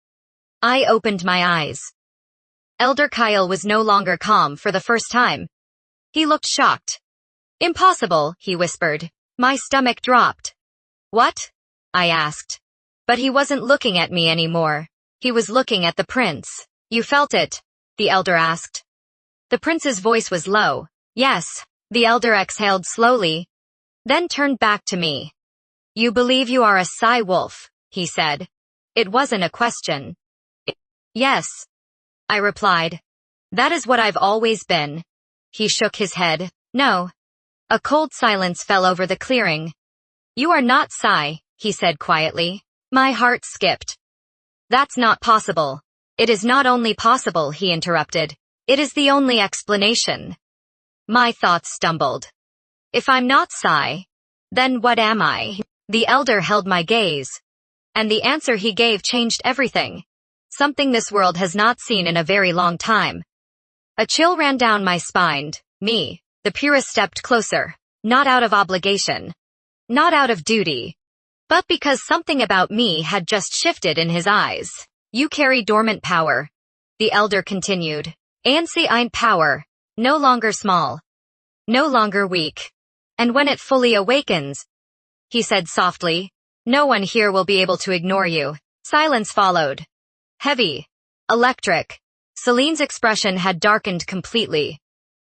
I opened my eyes. Elder Kyle was no longer calm for the first time. He looked shocked. Impossible, he whispered. My stomach dropped. What? I asked. But he wasn't looking at me anymore. He was looking at the prince. You felt it? The elder asked. The prince's voice was low. Yes. The elder exhaled slowly, then turned back to me. You believe you are a Psy wolf, he said. It wasn't a question. Yes, I replied. That is what I've always been. He shook his head. No. A cold silence fell over the clearing. You are not Psy, he said quietly. My heart skipped. That's not possible. It is not only possible, he interrupted. It is the only explanation. My thoughts stumbled. If I'm not Psy, then what am I? The elder held my gaze. And the answer he gave changed everything. Something this world has not seen in a very long time. A chill ran down my spine. Me, the purest, stepped closer. Not out of obligation. Not out of duty. But because something about me had just shifted in his eyes. You carry dormant power. The elder continued. Ancient power. No longer small. No longer weak. And when it fully awakens, he said softly. No one here will be able to ignore you. Silence followed. Heavy. Electric. Celine's expression had darkened completely.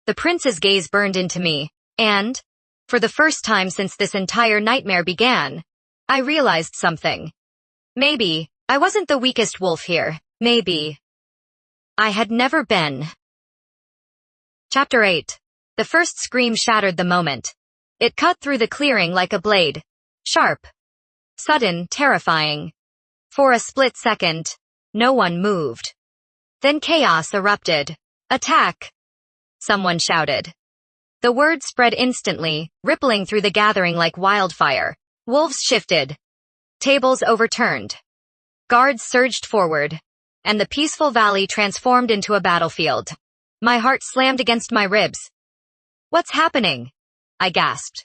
The prince's gaze burned into me, and, for the first time since this entire nightmare began, I realized something. Maybe, I wasn't the weakest wolf here. Maybe I had never been. Chapter 8. The first scream shattered the moment. It cut through the clearing like a blade. Sharp. Sudden, terrifying. For a split second, no one moved. Then chaos erupted. Attack! Someone shouted. The word spread instantly, rippling through the gathering like wildfire. Wolves shifted. Tables overturned. Guards surged forward. And the peaceful valley transformed into a battlefield. My heart slammed against my ribs. What's happening? I gasped.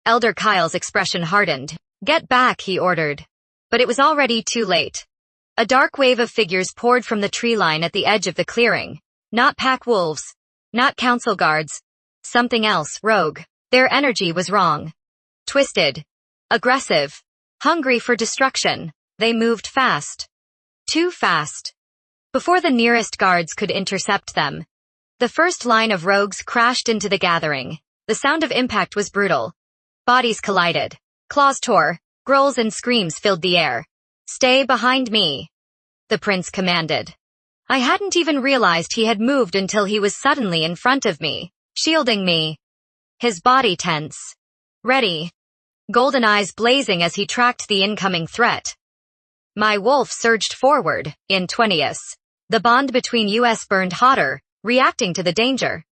Elder Kyle's expression hardened. Get back, he ordered. But it was already too late. A dark wave of figures poured from the tree line at the edge of the clearing. Not pack wolves. Not council guards. Something else, rogue. Their energy was wrong. Twisted. Aggressive. Hungry for destruction. They moved fast. Too fast. Before the nearest guards could intercept them, the first line of rogues crashed into the gathering. The sound of impact was brutal. Bodies collided. Claws tore. Growls and screams filled the air. Stay behind me, the prince commanded. I hadn't even realized he had moved until he was suddenly in front of me, shielding me. His body tense. Ready. Golden eyes blazing as he tracked the incoming threat. My wolf surged forward, in 20s. The bond between us burned hotter, reacting to the danger.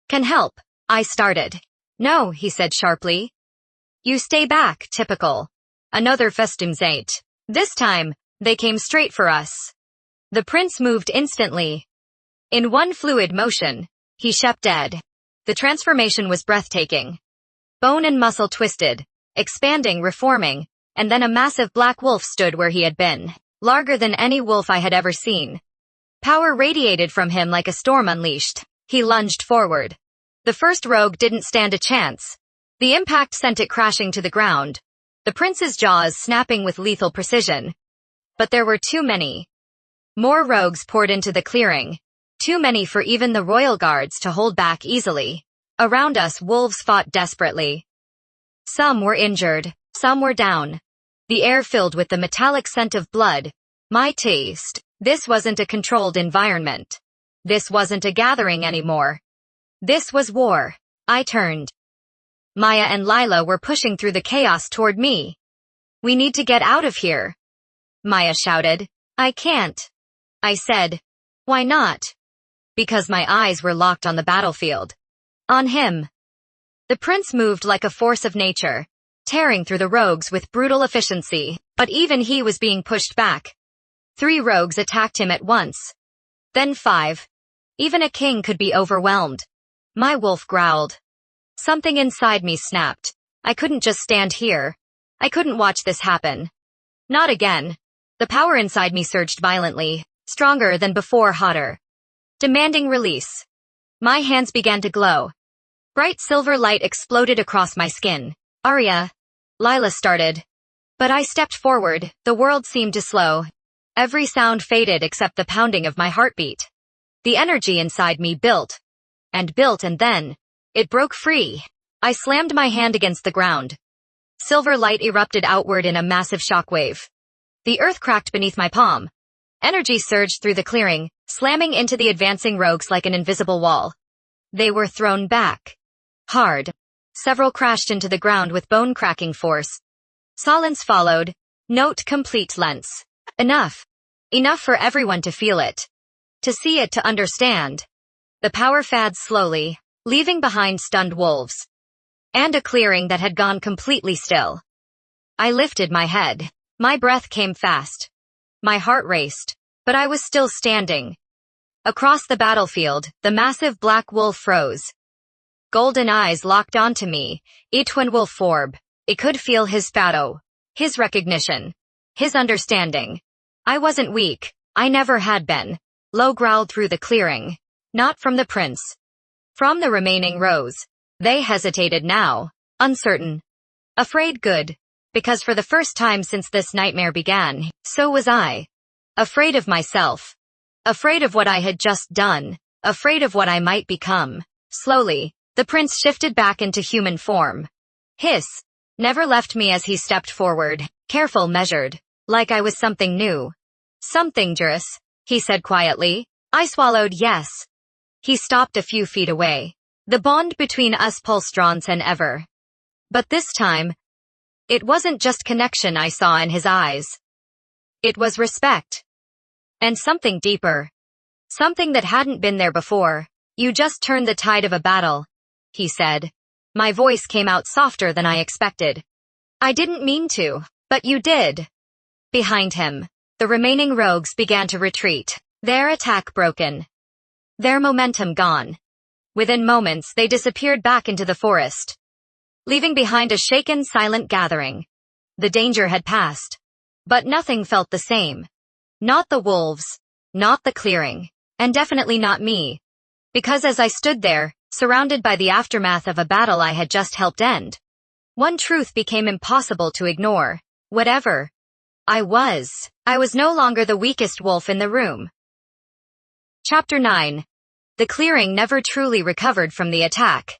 Can help, I started. No, he said sharply. You stay back, typical. Another Festumsate. This time, they came straight for us. The prince moved instantly. In one fluid motion, he shept dead. The transformation was breathtaking. Bone and muscle twisted, expanding, reforming, and then a massive black wolf stood where he had been, larger than any wolf I had ever seen. Power radiated from him like a storm unleashed. He lunged forward. The first rogue didn't stand a chance. The impact sent it crashing to the ground, the prince's jaws snapping with lethal precision. But there were too many. More rogues poured into the clearing. Too many for even the royal guards to hold back easily. Around us, wolves fought desperately. Some were injured, some were down. The air filled with the metallic scent of blood. My taste. This wasn't a controlled environment. This wasn't a gathering anymore. This was war. I turned. Maya and Lila were pushing through the chaos toward me. We need to get out of here. Maya shouted. I can't. I said. Why not? Because my eyes were locked on the battlefield. On him. The prince moved like a force of nature, tearing through the rogues with brutal efficiency, but even he was being pushed back. 3 rogues attacked him at once. Then 5. Even a king could be overwhelmed. My wolf growled. Something inside me snapped. I couldn't just stand here. I couldn't watch this happen. Not again. The power inside me surged violently, stronger than before, hotter. Demanding release. My hands began to glow. Bright silver light exploded across my skin. Aria. Lila started. But I stepped forward. The world seemed to slow. Every sound faded except the pounding of my heartbeat. The energy inside me built. And built, and then it broke free. I slammed my hand against the ground. Silver light erupted outward in a massive shockwave. The earth cracked beneath my palm. Energy surged through the clearing, slamming into the advancing rogues like an invisible wall. They were thrown back. Hard. Several crashed into the ground with bone-cracking force. Silence followed. Note complete lens. Enough. Enough for everyone to feel it. To see it, to understand. The power fads slowly, leaving behind stunned wolves. And a clearing that had gone completely still. I lifted my head. My breath came fast. My heart raced, but I was still standing. Across the battlefield, the massive black wolf froze. Golden eyes locked onto me, each one wolf orb. It could feel his shadow, his recognition, his understanding. I wasn't weak. I never had been. Low growled through the clearing. Not from the prince. From the remaining rows. They hesitated now, uncertain. Afraid. Good. because for the first time since this nightmare began, so was I. Afraid of myself. Afraid of what I had just done. Afraid of what I might become. Slowly, the prince shifted back into human form. His never left me as he stepped forward, careful, measured, like I was something new. Something dangerous, he said quietly. I swallowed yes. He stopped a few feet away. The bond between us pulsed stronger than ever. But this time, it wasn't just connection I saw in his eyes. It was respect. And something deeper. Something that hadn't been there before. You just turned the tide of a battle, he said. My voice came out softer than I expected. I didn't mean to, but you did. Behind him, the remaining rogues began to retreat, their attack broken. Their momentum gone. Within moments they disappeared back into the forest, leaving behind a shaken, silent gathering. The danger had passed. But nothing felt the same. Not the wolves, not the clearing, and definitely not me. Because as I stood there, surrounded by the aftermath of a battle I had just helped end, one truth became impossible to ignore. Whatever I was no longer the weakest wolf in the room. Chapter 9. The clearing never truly recovered from the attack.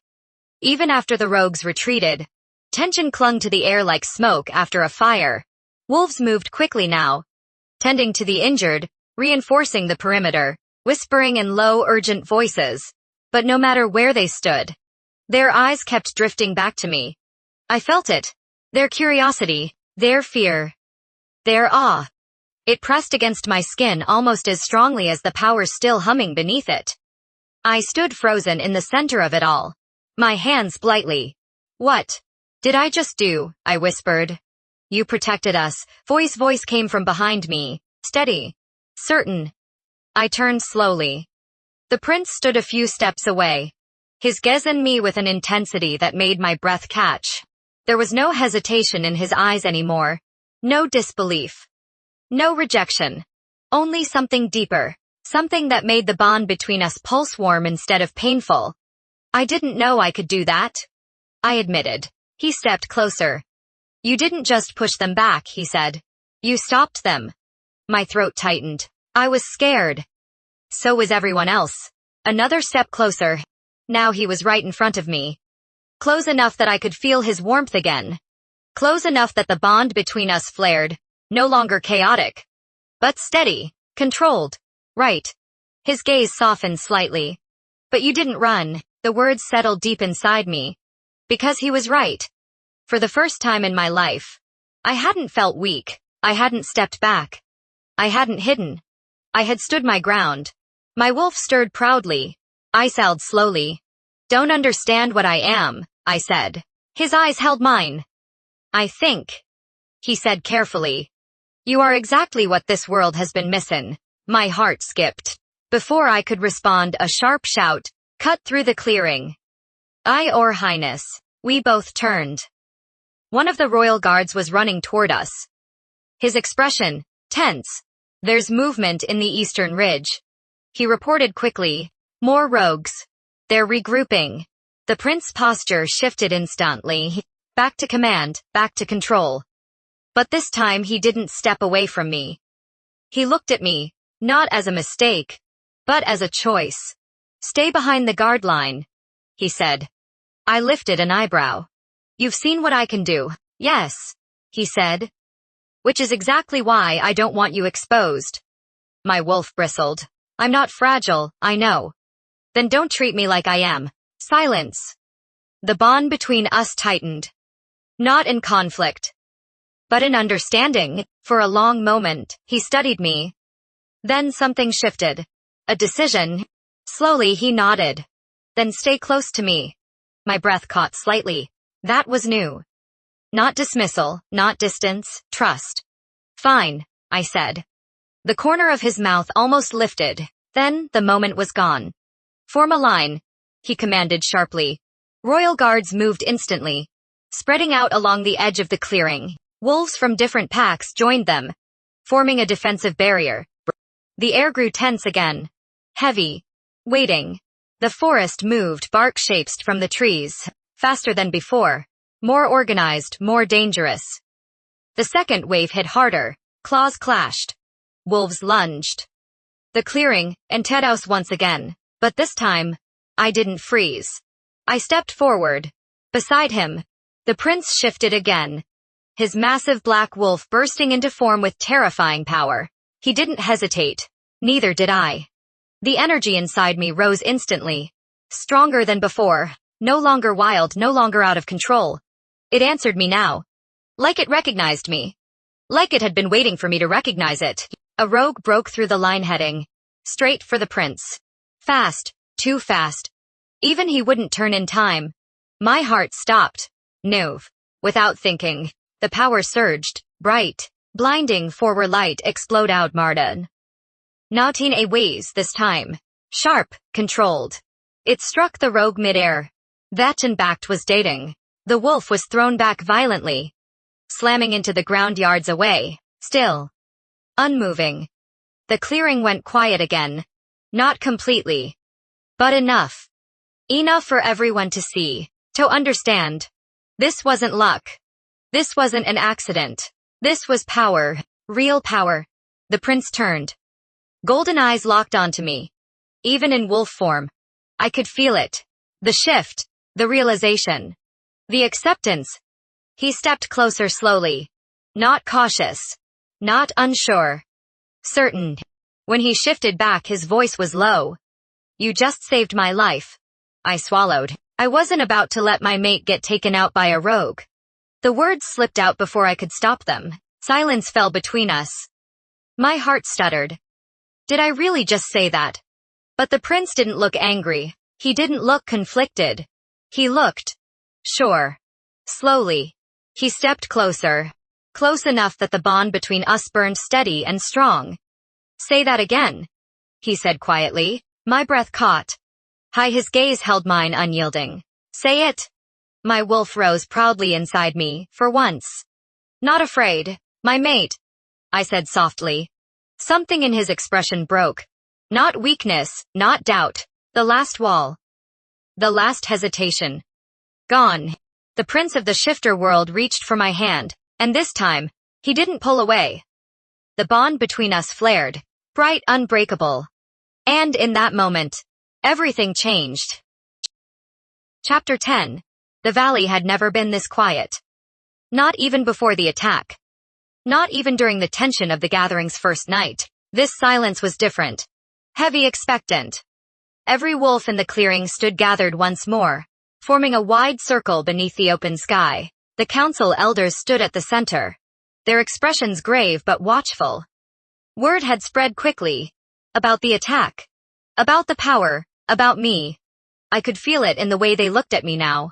Even after the rogues retreated, tension clung to the air like smoke after a fire. Wolves moved quickly now, tending to the injured, reinforcing the perimeter, whispering in low, urgent voices. But no matter where they stood, their eyes kept drifting back to me. I felt it. Their curiosity, their fear, their awe. It pressed against my skin almost as strongly as the power still humming beneath it. I stood frozen in the center of it all, my hands lightly. What did I just do? I whispered. You protected us. Voice came from behind me, steady, certain. I turned slowly. The prince stood a few steps away, his gaze on me with an intensity that made my breath catch. There was no hesitation in his eyes anymore, no disbelief, no rejection, only something deeper, something that made the bond between us pulse warm instead of painful. I didn't know I could do that, I admitted. He stepped closer. You didn't just push them back, he said. You stopped them. My throat tightened. I was scared. So was everyone else. Another step closer. Now he was right in front of me. Close enough that I could feel his warmth again. Close enough that the bond between us flared, no longer chaotic, but steady, controlled. Right. His gaze softened slightly. But you didn't run. The words settled deep inside me. Because he was right. For the first time in my life, I hadn't felt weak. I hadn't stepped back. I hadn't hidden. I had stood my ground. My wolf stirred proudly. I exhaled slowly. Don't understand what I am, I said. His eyes held mine. I think, he said carefully. You are exactly what this world has been missing. My heart skipped. Before I could respond, a sharp shout cut through the clearing. Your Highness. We both turned. One of the royal guards was running toward us. His expression tense. There's movement in the eastern ridge, he reported quickly. More rogues. They're regrouping. The prince's posture shifted instantly. Back to command, back to control. But this time he didn't step away from me. He looked at me, not as a mistake, but as a choice. Stay behind the guard line, he said. I lifted an eyebrow. You've seen what I can do. Yes, he said. Which is exactly why I don't want you exposed. My wolf bristled. I'm not fragile, I know. Then don't treat me like I am. Silence. The bond between us tightened. Not in conflict, but in understanding. For a long moment, he studied me. Then something shifted. A decision. Slowly he nodded. Then stay close to me. My breath caught slightly. That was new. Not dismissal, not distance, trust. Fine, I said. The corner of his mouth almost lifted. Then, the moment was gone. Form a line, he commanded sharply. Royal guards moved instantly, spreading out along the edge of the clearing. Wolves from different packs joined them, forming a defensive barrier. The air grew tense again. Heavy. Waiting. The forest moved, bark shapes from the trees, faster than before. More organized, more dangerous. The second wave hit harder. Claws clashed. Wolves lunged. The clearing, and Tedros once again. But this time, I didn't freeze. I stepped forward. Beside him, the prince shifted again. His massive black wolf bursting into form with terrifying power. He didn't hesitate. Neither did I. The energy inside me rose instantly. Stronger than before. No longer wild, no longer out of control. It answered me now. Like it recognized me. Like it had been waiting for me to recognize it. A rogue broke through the line heading. Straight for the prince. Fast. Too fast. Even he wouldn't turn in time. My heart stopped. Nove. Without thinking. The power surged. Bright. Blinding forward light explode out Marden. Not in a ways this time. Sharp. Controlled. It struck the rogue midair. That and backed was dating. The wolf was thrown back violently. Slamming into the ground yards away. Still. Unmoving. The clearing went quiet again. Not completely. But enough. Enough for everyone to see. To understand. This wasn't luck. This wasn't an accident. This was power. Real power. The prince turned. Golden eyes locked onto me. Even in wolf form. I could feel it. The shift. The realization. The acceptance. He stepped closer slowly. Not cautious. Not unsure. Certain. When he shifted back, his voice was low. You just saved my life. I swallowed. I wasn't about to let my mate get taken out by a rogue. The words slipped out before I could stop them. Silence fell between us. My heart stuttered. Did I really just say that? But the prince didn't look angry. He didn't look conflicted. He looked sure. Slowly. He stepped closer. Close enough that the bond between us burned steady and strong. Say that again, he said quietly. My breath caught. High his gaze held mine unyielding. Say it. My wolf rose proudly inside me, for once. Not afraid, my mate, I said softly. Something in his expression broke. Not weakness, not doubt. The last wall. The last hesitation. Gone. The prince of the shifter world reached for my hand, and this time, he didn't pull away. The bond between us flared, bright, unbreakable. And in that moment, everything changed. Chapter 10. The valley had never been this quiet. Not even before the attack. Not even during the tension of the gathering's first night. This silence was different. Heavy, expectant. Every wolf in the clearing stood gathered once more, forming a wide circle beneath the open sky. The council elders stood at the center. Their expressions grave but watchful. Word had spread quickly. About the attack. About the power. About me. I could feel it in the way they looked at me now.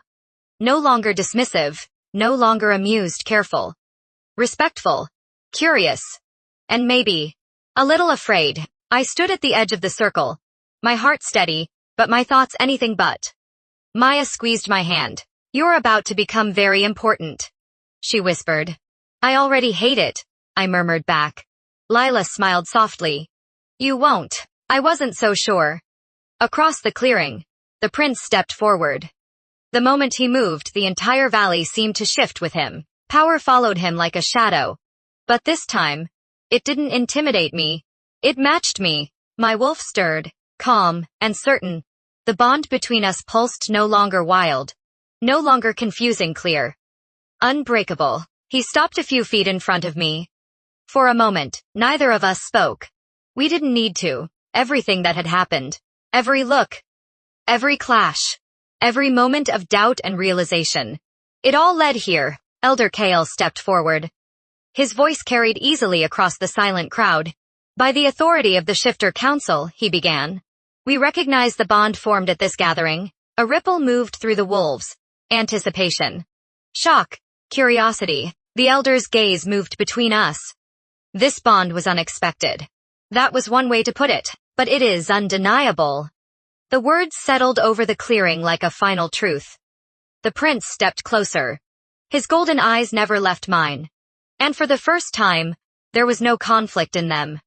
No longer dismissive. No longer amused, careful. Respectful. Curious. And maybe a little afraid. I stood at the edge of the circle. My heart steady, but my thoughts anything but. Maya squeezed my hand. You're about to become very important, she whispered. I already hate it, I murmured back. Lila smiled softly. You won't. I wasn't so sure. Across the clearing, the prince stepped forward. The moment he moved, the entire valley seemed to shift with him. Power followed him like a shadow. But this time, it didn't intimidate me. It matched me. My wolf stirred, calm, and certain. The bond between us pulsed, no longer wild. No longer confusing, clear. Unbreakable. He stopped a few feet in front of me. For a moment, neither of us spoke. We didn't need to. Everything that had happened. Every look. Every clash. Every moment of doubt and realization. It all led here. Elder Kale stepped forward. His voice carried easily across the silent crowd. By the authority of the Shifter Council, he began. We recognize the bond formed at this gathering. A ripple moved through the wolves. Anticipation. Shock. Curiosity. The elder's gaze moved between us. This bond was unexpected. That was one way to put it, but it is undeniable. The words settled over the clearing like a final truth. The prince stepped closer. His golden eyes never left mine. And for the first time, there was no conflict in them.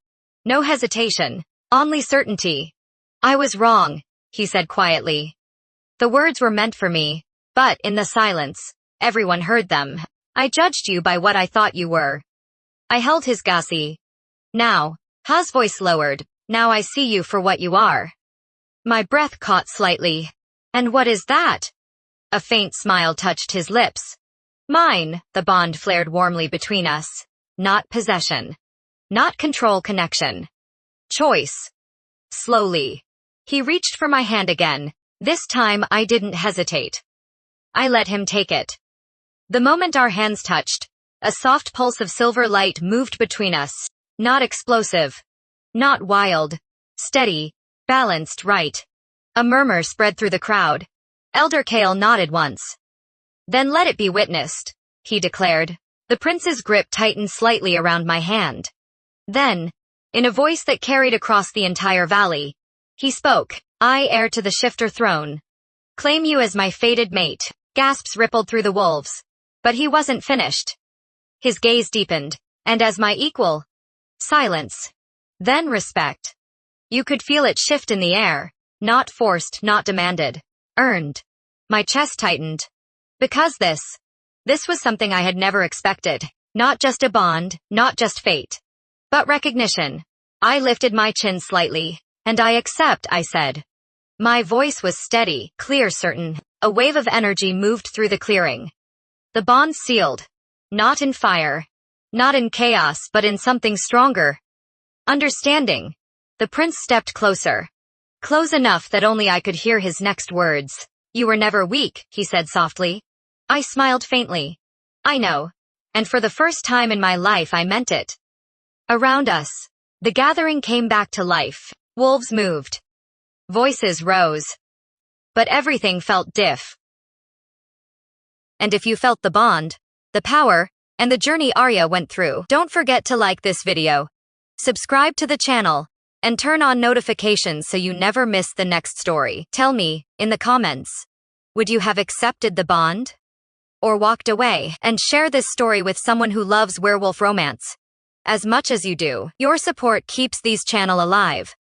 No hesitation. Only certainty. I was wrong, he said quietly. The words were meant for me, but in the silence, everyone heard them. I judged you by what I thought you were. I held his gassy. Now, Ha's voice lowered. Now I see you for what you are. My breath caught slightly. And what is that? A faint smile touched his lips. Mine, the bond flared warmly between us. Not possession. Not control, connection. Choice. Slowly. He reached for my hand again. This time I didn't hesitate. I let him take it. The moment our hands touched, a soft pulse of silver light moved between us. Not explosive. Not wild. Steady. Balanced right. A murmur spread through the crowd. Elder Kale nodded once. Then let it be witnessed, he declared. The prince's grip tightened slightly around my hand. Then, in a voice that carried across the entire valley, he spoke. I, heir to the shifter throne, claim you as my fated mate. Gasps rippled through the wolves. But he wasn't finished. His gaze deepened, and as my equal, silence. Then respect. You could feel it shift in the air. Not forced, not demanded. Earned. My chest tightened. Because this was something I had never expected. Not just a bond, not just fate. But recognition. I lifted my chin slightly. And I accept, I said. My voice was steady, clear, certain. A wave of energy moved through the clearing. The bond sealed. Not in fire. Not in chaos, but in something stronger. Understanding. The prince stepped closer. Close enough that only I could hear his next words. You were never weak, he said softly. I smiled faintly. I know. And for the first time in my life I meant it. Around us, the gathering came back to life. Wolves moved. Voices rose. But everything felt different. And if you felt the bond, the power, and the journey Aria went through, don't forget to like this video, subscribe to the channel, and turn on notifications so you never miss the next story. Tell me, in the comments, would you have accepted the bond? Or walked away? And share this story with someone who loves werewolf romance as much as you do. Your support keeps this channel alive.